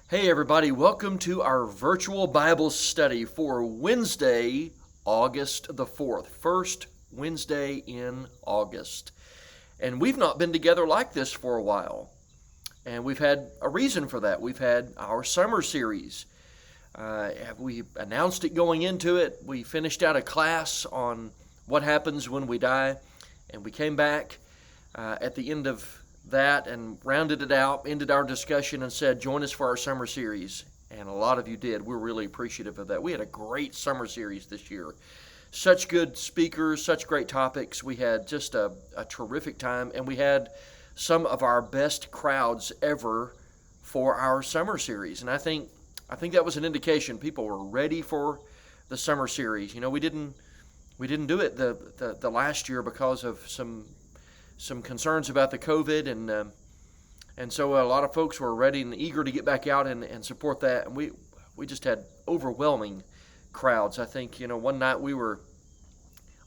Hey everybody, welcome to our virtual Bible study for Wednesday, August the 4th, first Wednesday in August. And we've not been together like this for a while. And we've had a reason for that. We've had our summer series. We announced it going into it. We finished out a class on what happens when we die. And we came back at the end of that and rounded it out, ended our discussion and said, join us for our summer series. And a lot of you did. We're really appreciative of that. We had a great summer series this year. Such good speakers, such great topics. We had just a terrific time, and we had some of our best crowds ever for our summer series. And I think that was an indication people were ready for the summer series. You know, we didn't do it the last year because of some concerns about the COVID, and so a lot of folks were ready and eager to get back out and support that. And we just had overwhelming crowds. I think, one night we were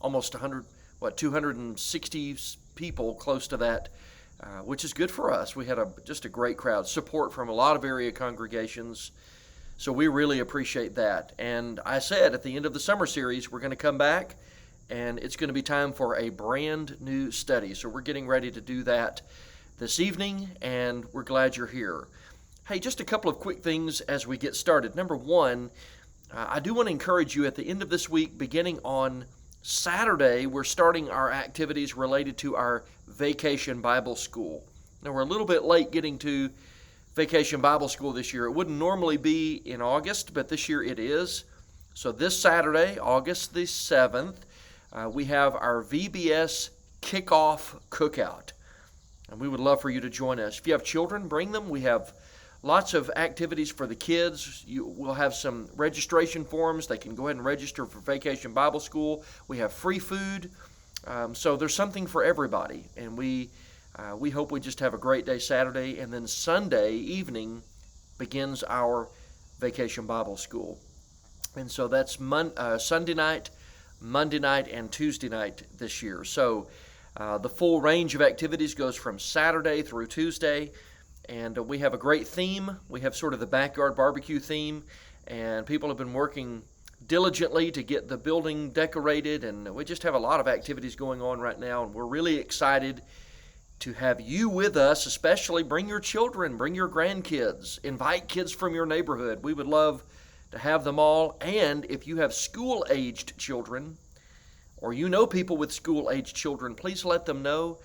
almost 260 people, close to that, which is good for us. We had just a great crowd, support from a lot of area congregations. So we really appreciate that. And I said at the end of the summer series, we're going to come back, and it's going to be time for a brand new study. So we're getting ready to do that this evening, and we're glad you're here. Hey, just a couple of quick things as we get started. Number one, I do want to encourage you at the end of this week, beginning on Saturday, we're starting our activities related to our Vacation Bible School. Now, we're a little bit late getting to Vacation Bible School this year. It wouldn't normally be in August, but this year it is. So this Saturday, August the 7th, we have our VBS Kickoff Cookout, and we would love for you to join us. If you have children, bring them. We have lots of activities for the kids. We'll have some registration forms. They can go ahead and register for Vacation Bible School. We have free food, so there's something for everybody, and we hope we just have a great day Saturday, and then Sunday evening begins our Vacation Bible School. And so that's Sunday night, Monday night, and Tuesday night this year. So the full range of activities goes from Saturday through Tuesday, and we have a great theme. We have sort of the backyard barbecue theme, and people have been working diligently to get the building decorated, and we just have a lot of activities going on right now, and we're really excited to have you with us. Especially bring your children, bring your grandkids, invite kids from your neighborhood. We would love to have them all. And if you have school-aged children, or you know people with school-aged children, please let them know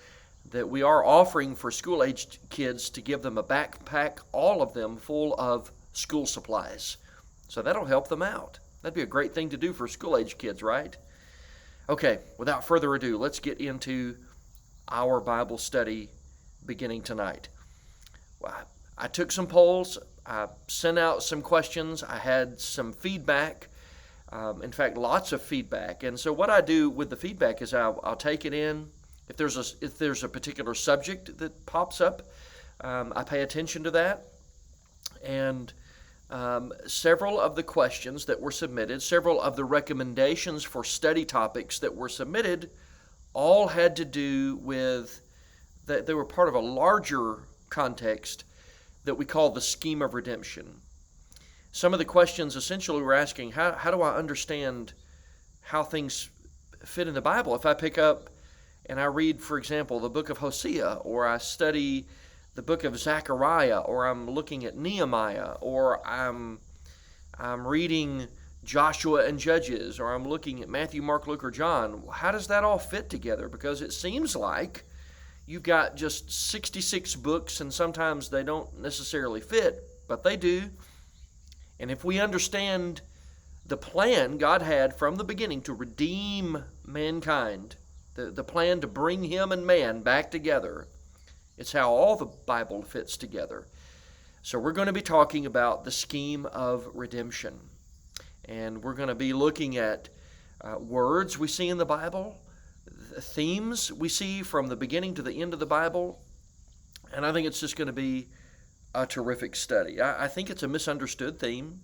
that we are offering for school-aged kids to give them a backpack, all of them full of school supplies. So that'll help them out. That'd be a great thing to do for school-aged kids, right? Okay, without further ado, let's get into our Bible study beginning tonight. I took some polls. I sent out some questions. I had some feedback. In fact, lots of feedback. And so what I do with the feedback is I'll take it in. If there's a particular subject that pops up, I pay attention to that. And several of the questions that were submitted, several of the recommendations for study topics that were submitted, all had to do with that they were part of a larger context that we call the scheme of redemption. Some of the questions essentially were asking, how do I understand how things fit in the Bible? If I pick up and I read, for example, the book of Hosea, or I study the book of Zechariah, or I'm looking at Nehemiah, or I'm reading Joshua and Judges, or I'm looking at Matthew, Mark, Luke, or John, how does that all fit together? Because it seems like you've got just 66 books, and sometimes they don't necessarily fit, but they do. And if we understand the plan God had from the beginning to redeem mankind, the plan to bring him and man back together, it's how all the Bible fits together. So we're going to be talking about the scheme of redemption. And we're going to be looking at words we see in the Bible, themes we see from the beginning to the end of the Bible, and I think it's just going to be a terrific study. I think it's a misunderstood theme.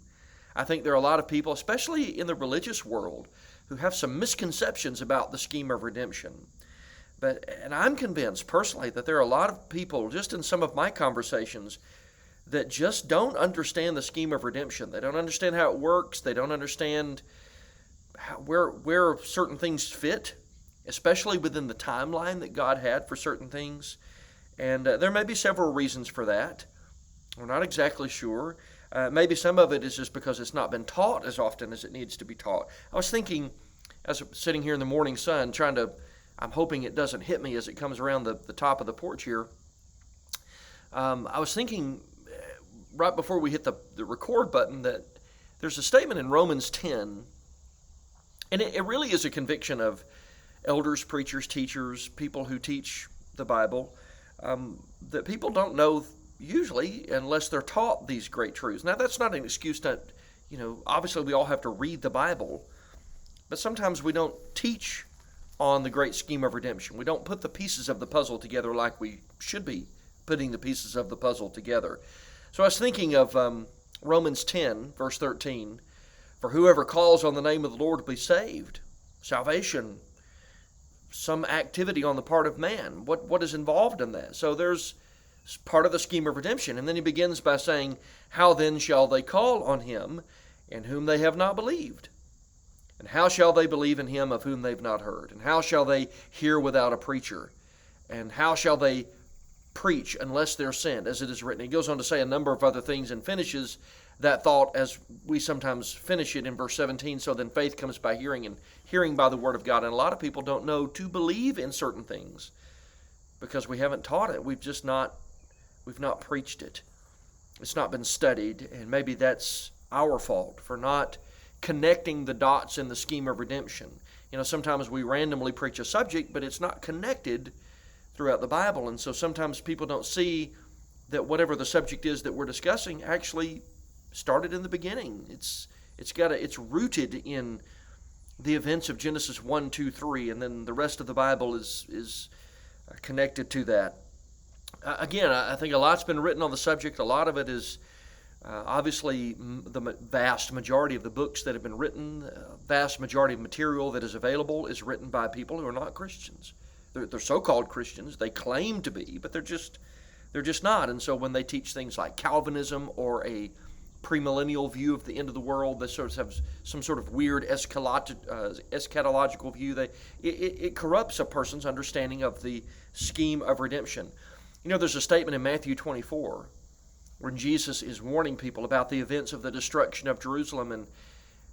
I think there are a lot of people, especially in the religious world, who have some misconceptions about the scheme of redemption. And I'm convinced personally that there are a lot of people, just in some of my conversations, that just don't understand the scheme of redemption. They don't understand how it works. They don't understand where certain things fit, especially within the timeline that God had for certain things. And there may be several reasons for that. We're not exactly sure. Maybe some of it is just because it's not been taught as often as it needs to be taught. I was thinking, as I'm sitting here in the morning sun, I'm hoping it doesn't hit me as it comes around the top of the porch here. I was thinking right before we hit the record button that there's a statement in Romans 10, and it really is a conviction of elders, preachers, teachers, people who teach the Bible, that people don't know usually unless they're taught these great truths. Now, that's not an excuse to, obviously we all have to read the Bible, but sometimes we don't teach on the great scheme of redemption. We don't put the pieces of the puzzle together like we should be putting the pieces of the puzzle together. So I was thinking of Romans 10, verse 13, for whoever calls on the name of the Lord will be saved. Salvation, some activity on the part of man. What is involved in that? So there's part of the scheme of redemption. And then he begins by saying, how then shall they call on him in whom they have not believed? And how shall they believe in him of whom they've not heard? And how shall they hear without a preacher? And how shall they preach unless they're sent, as it is written? He goes on to say a number of other things and finishes that thought as we sometimes finish it in verse 17. So then faith comes by hearing, and hearing by the word of God. And a lot of people don't know to believe in certain things because we haven't taught it. We've not preached it. It's not been studied, and maybe that's our fault for not connecting the dots in the scheme of redemption. Sometimes we randomly preach a subject, but it's not connected throughout the Bible, and so sometimes people don't see that whatever the subject is that we're discussing actually started in the beginning. It's rooted in the events of Genesis 1, 2, 3, and then the rest of the Bible is connected to that. Again, I think a lot's been written on the subject. A lot of it is obviously the vast majority of the books that have been written, vast majority of material that is available is written by people who are not Christians. They're so-called Christians. They claim to be, but they're just not. And so when they teach things like Calvinism or a premillennial view of the end of the world, they sort of have some sort of weird eschatological view. It corrupts a person's understanding of the scheme of redemption. There's a statement in Matthew 24 when Jesus is warning people about the events of the destruction of Jerusalem, and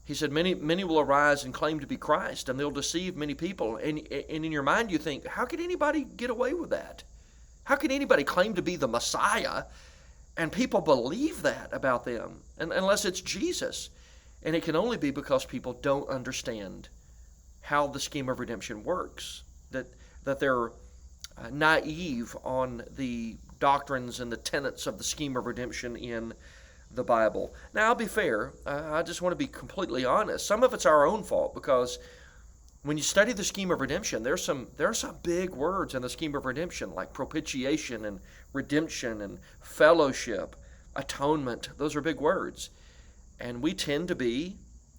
he said, many will arise and claim to be Christ, and they'll deceive many people. And in your mind you think, how could anybody get away with that? How could anybody claim to be the Messiah and people believe that about them, unless it's Jesus? And it can only be because people don't understand how the scheme of redemption works, that they're naive on the doctrines and the tenets of the scheme of redemption in the Bible. Now, I'll be fair. I just want to be completely honest. Some of it's our own fault, because when you study the scheme of redemption, there are some big words in the scheme of redemption, like propitiation and redemption and fellowship, atonement. Those are big words. And we tend to be,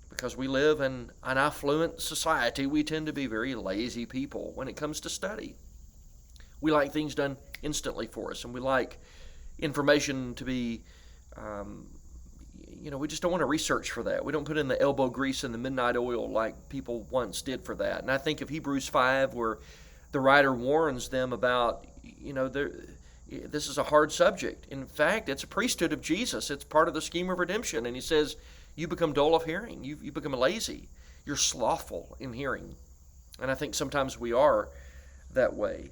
because we live in an affluent society, we tend to be very lazy people when it comes to study. We like things done instantly for us, and we like information to be, we just don't want to research for that. We don't put in the elbow grease and the midnight oil like people once did for that. And I think of Hebrews 5, where the writer warns them about, this is a hard subject. In fact, it's a priesthood of Jesus. It's part of the scheme of redemption. And he says, you become dull of hearing. You become lazy. You're slothful in hearing. And I think sometimes we are that way.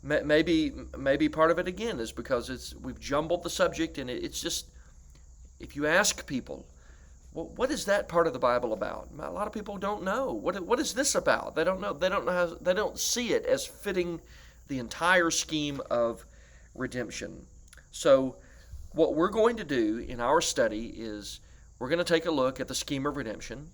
Maybe part of it, again, is because we've jumbled the subject, and it's just, if you ask people, well, what is that part of the Bible about? A lot of people don't know. What is this about? They don't know. They don't know they don't see it as fitting the entire scheme of redemption. So what we're going to do in our study is we're going to take a look at the scheme of redemption.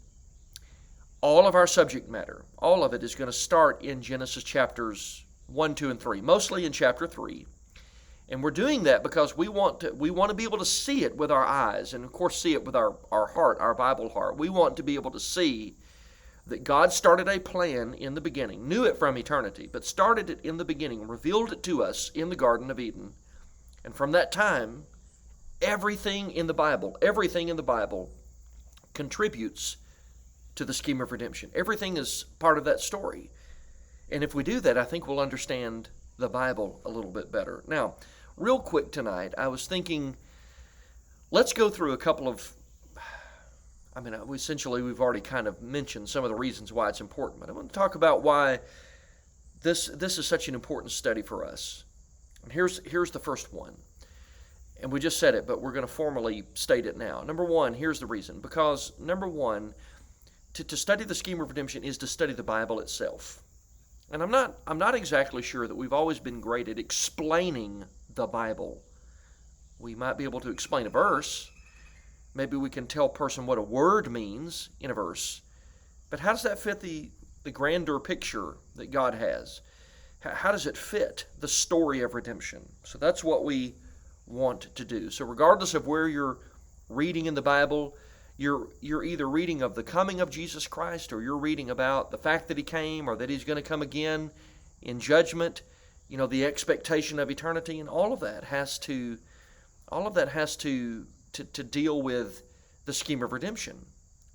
All of our subject matter, all of it, is going to start in Genesis chapters 1, 2, and 3, mostly in chapter 3. And we're doing that because we want to be able to see it with our eyes, and of course see it with our heart, our Bible heart. We want to be able to see that God started a plan in the beginning, knew it from eternity, but started it in the beginning, revealed it to us in the Garden of Eden. And from that time, everything in the Bible contributes to the scheme of redemption. Everything is part of that story. And if we do that, I think we'll understand the Bible a little bit better. Now, real quick tonight, I was thinking, let's go through a couple of, essentially we've already kind of mentioned some of the reasons why it's important, but I want to talk about why this is such an important study for us. And here's the first one. And we just said it, but we're going to formally state it now. Number one, here's the reason. Because, number one, to study the scheme of redemption is to study the Bible itself. And I'm not exactly sure that we've always been great at explaining the Bible. We might be able to explain a verse. Maybe we can tell a person what a word means in a verse. But how does that fit the grander picture that God has? How does it fit the story of redemption? So that's what we want to do. So regardless of where you're reading in the Bible, you're either reading of the coming of Jesus Christ, or you're reading about the fact that he came, or that he's going to come again in judgment, the expectation of eternity, and all of that has to deal with the scheme of redemption.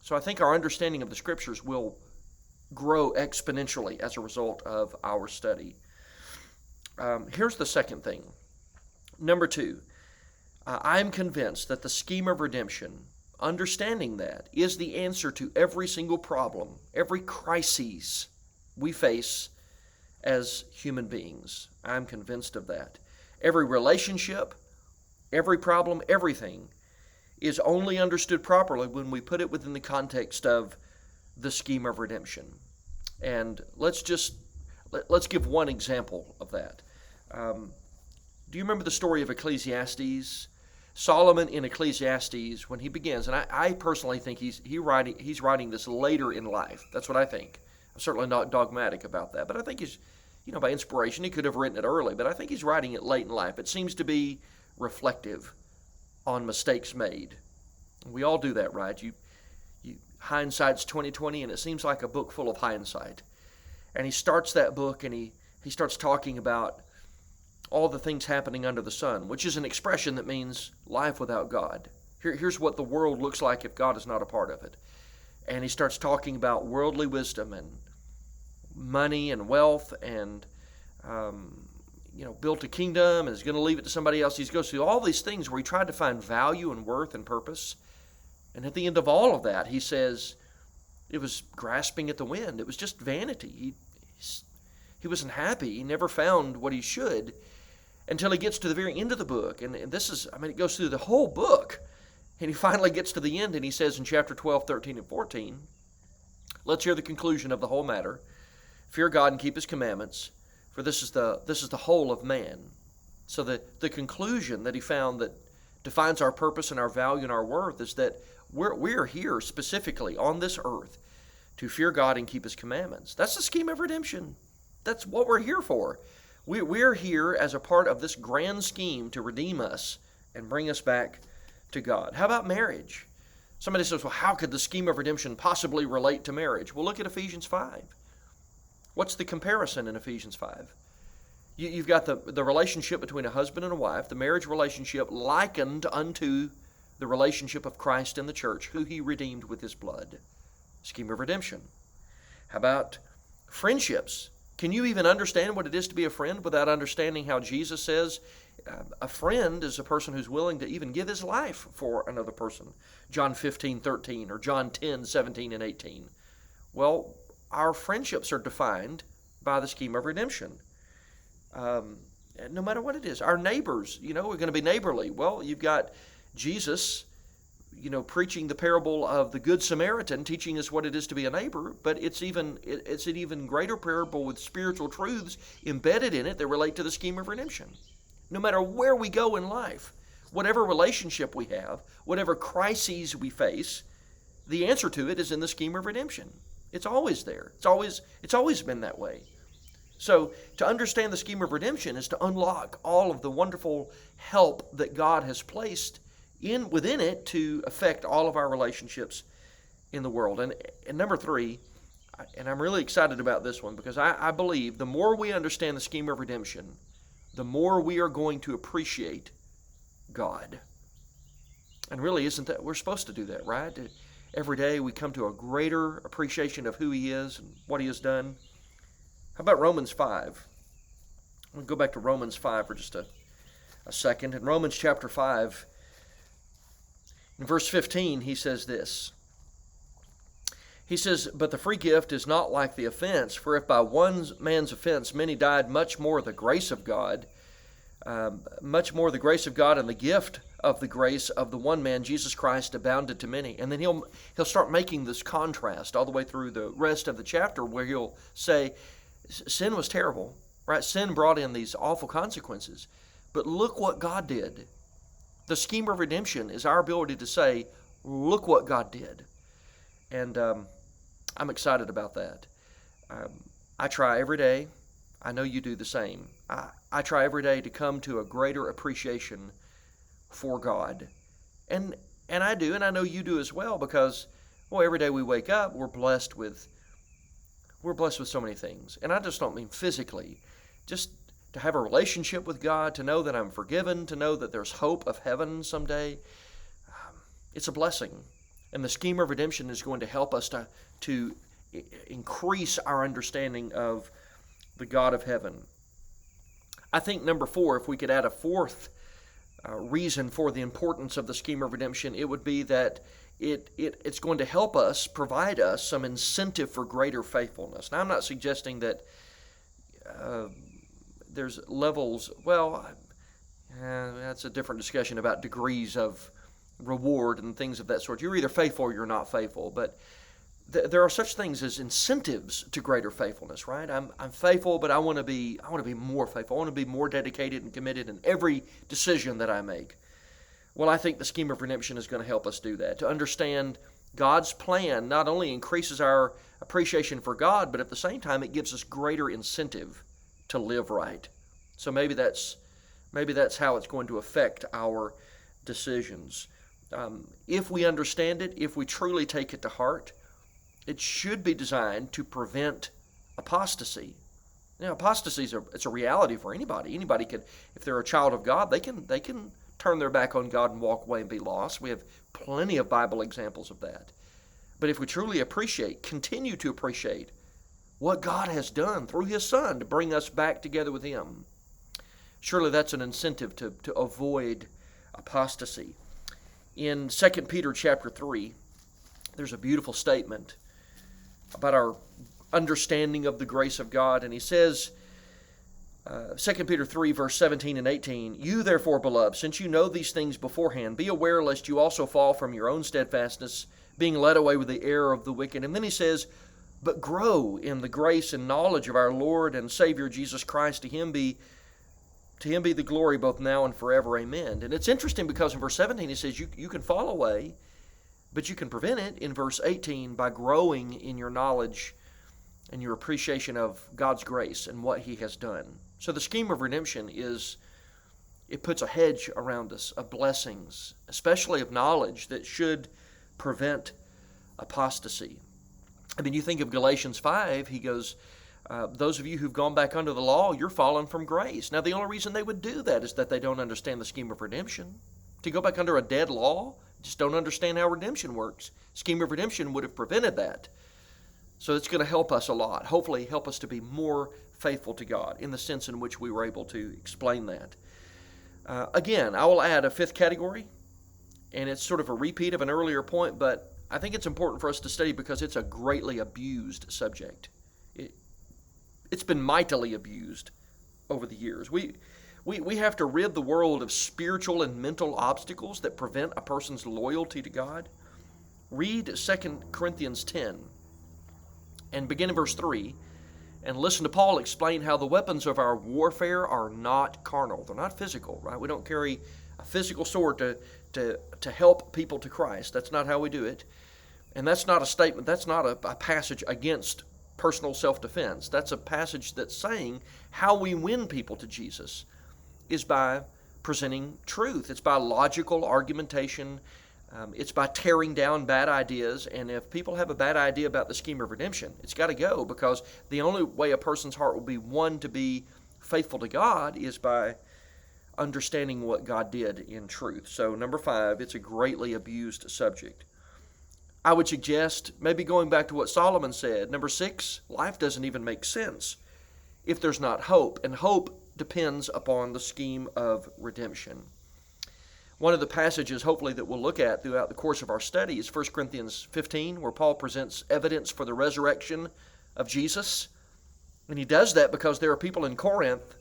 So I think our understanding of the Scriptures will grow exponentially as a result of our study. Here's the second thing. Number two, I'm convinced that the scheme of redemption, understanding that, is the answer to every single problem, every crisis we face as human beings. I'm convinced of that. Every relationship, every problem, everything is only understood properly when we put it within the context of the scheme of redemption. And let's give one example of that. Do you remember the story of Ecclesiastes? Solomon in Ecclesiastes, when he begins, and I personally think he's writing this later in life. That's what I think. I'm certainly not dogmatic about that, but I think he's, by inspiration, he could have written it early, but I think he's writing it late in life. It seems to be reflective on mistakes made. We all do that, right? Hindsight's 20/20, and it seems like a book full of hindsight. And he starts that book, and he starts talking about all the things happening under the sun, which is an expression that means life without God. Here's what the world looks like if God is not a part of it. And he starts talking about worldly wisdom and money and wealth, and built a kingdom and is going to leave it to somebody else. He goes through all these things where he tried to find value and worth and purpose. And at the end of all of that, he says it was grasping at the wind. It was just vanity. He wasn't happy. He never found what he should until he gets to the very end of the book. And this is, it goes through the whole book. And he finally gets to the end, and he says in chapter 12, 13, and 14, let's hear the conclusion of the whole matter. Fear God and keep his commandments, for this is the whole of man. So the conclusion that he found that defines our purpose and our value and our worth is that we're here specifically on this earth to fear God and keep his commandments. That's the scheme of redemption. That's what we're here for. We're here as a part of this grand scheme to redeem us and bring us back to God. How about marriage? Somebody says, well, how could the scheme of redemption possibly relate to marriage? Well, look at Ephesians 5. What's the comparison in Ephesians 5? You've got the relationship between a husband and a wife, the marriage relationship likened unto the relationship of Christ and the church, who he redeemed with his blood. Scheme of redemption. How about friendships? Can you even understand what it is to be a friend without understanding how Jesus says a friend is a person who's willing to even give his life for another person? John 15:13 or John 10:17 and 18. Well, our friendships are defined by the scheme of redemption. No matter what it is. Our neighbors, we're going to be neighborly. Well, you've got Jesus, preaching the parable of the Good Samaritan, teaching us what it is to be a neighbor, but it's an even greater parable with spiritual truths embedded in it that relate to the scheme of redemption. No matter where we go in life, whatever relationship we have, whatever crises we face, the answer to it is in the scheme of redemption. It's always there. It's always been that way. So to understand the scheme of redemption is to unlock all of the wonderful help that God has placed within it to affect all of our relationships in the world. And number three, and I'm really excited about this one because I believe the more we understand the scheme of redemption, the more we are going to appreciate God. And really, isn't that, we're supposed to do that, right? Every day we come to a greater appreciation of who He is and what He has done. How about Romans 5? I'm going to go back to Romans 5 for just a second. In Romans chapter 5, in verse 15, he says this. He says, "But the free gift is not like the offense, for if by one man's offense many died, much more the grace of God, and the gift of the grace of the one man, Jesus Christ, abounded to many." And then he'll start making this contrast all the way through the rest of the chapter, where he'll say, sin was terrible, right? Sin brought in these awful consequences. But look what God did. The scheme of redemption is our ability to say, look what God did. And I'm excited about that. I try every day. I know you do the same. I try every day to come to a greater appreciation for God. And I do, and I know you do as well, because, well, every day we wake up, we're blessed with so many things. And I just don't mean physically. Just to have a relationship with God, to know that I'm forgiven, to know that there's hope of heaven someday. It's a blessing. And the scheme of redemption is going to help us to increase our understanding of the God of heaven. I think number 4, if we could add a fourth reason for the importance of the scheme of redemption, it would be that it's going to help us, provide us some incentive for greater faithfulness. Now, I'm not suggesting that there's levels, that's a different discussion about degrees of reward and things of that sort. You're either faithful or you're not faithful, but there are such things as incentives to greater faithfulness, right? I'm faithful, but I want to be more faithful. I want to be more dedicated and committed in every decision that I make. Well, I think the scheme of redemption is going to help us do that. To understand God's plan not only increases our appreciation for God, but at the same time it gives us greater incentive to live right. So maybe that's how it's going to affect our decisions. If we understand it, if we truly take it to heart, it should be designed to prevent apostasy. Apostasy it's a reality for anybody. Anybody can, if they're a child of God, they can turn their back on God and walk away and be lost. We have plenty of Bible examples of that. But if we truly continue to appreciate what God has done through His Son to bring us back together with Him, surely that's an incentive to avoid apostasy. In 2 Peter chapter 3, there's a beautiful statement about our understanding of the grace of God. And he says, 2 Peter 3, verse 17 and 18, "You therefore, beloved, since you know these things beforehand, be aware lest you also fall from your own steadfastness, being led away with the error of the wicked." And then he says, "But grow in the grace and knowledge of our Lord and Savior Jesus Christ. To Him be the glory both now and forever. Amen." And it's interesting because in verse 17 he says you can fall away, but you can prevent it in verse 18 by growing in your knowledge and your appreciation of God's grace and what He has done. So the scheme of redemption it puts a hedge around us of blessings, especially of knowledge, that should prevent apostasy. I mean, you think of Galatians 5, he goes, those of you who've gone back under the law, you're fallen from grace. Now, the only reason they would do that is that they don't understand the scheme of redemption. To go back under a dead law, just don't understand how redemption works. Scheme of redemption would have prevented that. So it's going to help us a lot. Hopefully help us to be more faithful to God in the sense in which we were able to explain that. Again, I will add a fifth category, and it's sort of a repeat of an earlier point, but I think it's important for us to study because it's a greatly abused subject. It's been mightily abused over the years. We have to rid the world of spiritual and mental obstacles that prevent a person's loyalty to God. Read 2 Corinthians 10 and begin in verse 3 and listen to Paul explain how the weapons of our warfare are not carnal. They're not physical, right? We don't carry a physical sword to help people to Christ. That's not how we do it. And that's not a statement. That's not a passage against personal self-defense. That's a passage that's saying how we win people to Jesus is by presenting truth. It's by logical argumentation. It's by tearing down bad ideas. And if people have a bad idea about the scheme of redemption, it's got to go, because the only way a person's heart will be won to be faithful to God is by understanding what God did in truth. So number 5, it's a greatly abused subject. I would suggest maybe going back to what Solomon said. Number 6, life doesn't even make sense if there's not hope, and hope depends upon the scheme of redemption. One of the passages, hopefully, that we'll look at throughout the course of our study is 1 Corinthians 15, where Paul presents evidence for the resurrection of Jesus. And he does that because there are people in Corinth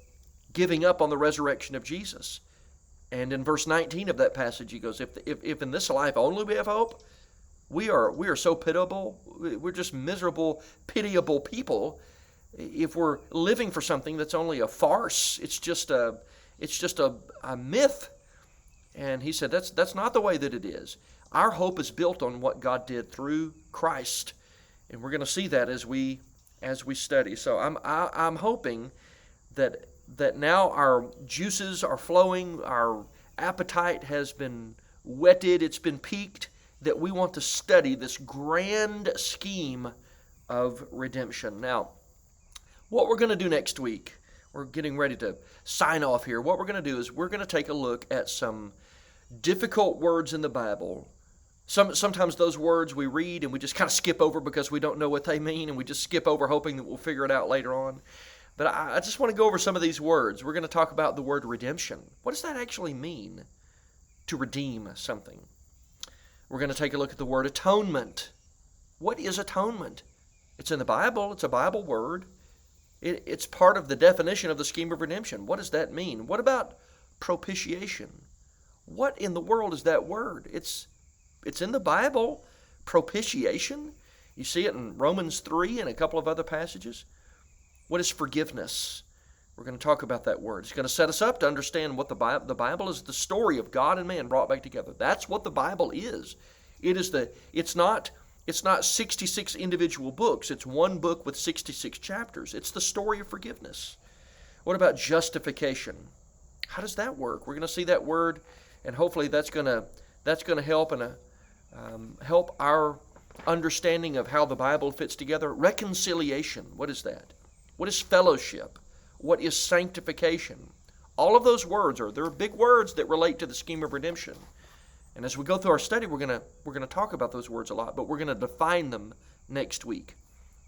giving up on the resurrection of Jesus. And in verse 19 of that passage, he goes, if in this life only we have hope, we are so pitiable. We're just miserable, pitiable people. If we're living for something that's only a farce, it's just a myth. And he said that's not the way that it is. Our hope is built on what God did through Christ, and we're going to see that as we study. So I'm hoping that now our juices are flowing, our appetite has been whetted, it's been piqued, that we want to study this grand scheme of redemption. Now, what we're going to do next week, we're getting ready to sign off here. What we're going to do is we're going to take a look at some difficult words in the Bible. Sometimes those words we read and we just kind of skip over because we don't know what they mean, and we just skip over hoping that we'll figure it out later on. But I just want to go over some of these words. We're going to talk about the word redemption. What does that actually mean, to redeem something? We're going to take a look at the word atonement. What is atonement? It's in the Bible. It's a Bible word. It's part of the definition of the scheme of redemption. What does that mean? What about propitiation? What in the world is that word? It's in the Bible. Propitiation. You see it in Romans 3 and a couple of other passages. What is forgiveness? We're going to talk about that word. It's going to set us up to understand what the Bible is. The story of God and man brought back together. That's what the Bible is. It's not 66 individual books. It's one book with 66 chapters. It's the story of forgiveness. What about justification? How does that work? We're going to see that word, and hopefully that's going to help and help our understanding of how the Bible fits together. Reconciliation. What is that? What is fellowship? What is sanctification? All of those words they're big words that relate to the scheme of redemption. And as we go through our study, we're going to talk about those words a lot, but we're going to define them next week.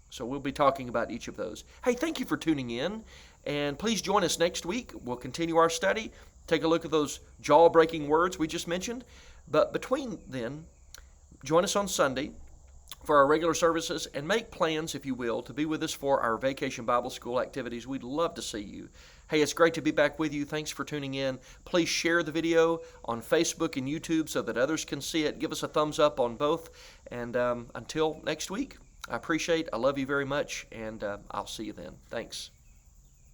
So we'll be talking about each of those. Hey, thank you for tuning in, and please join us next week. We'll continue our study, take a look at those jaw-breaking words we just mentioned. But between then, join us on Sunday for our regular services, and make plans, if you will, to be with us for our Vacation Bible School activities. We'd love to see you. Hey, it's great to be back with you. Thanks for tuning in. Please share the video on Facebook and YouTube so that others can see it. Give us a thumbs up on both. And until next week, I love you very much, and I'll see you then. Thanks.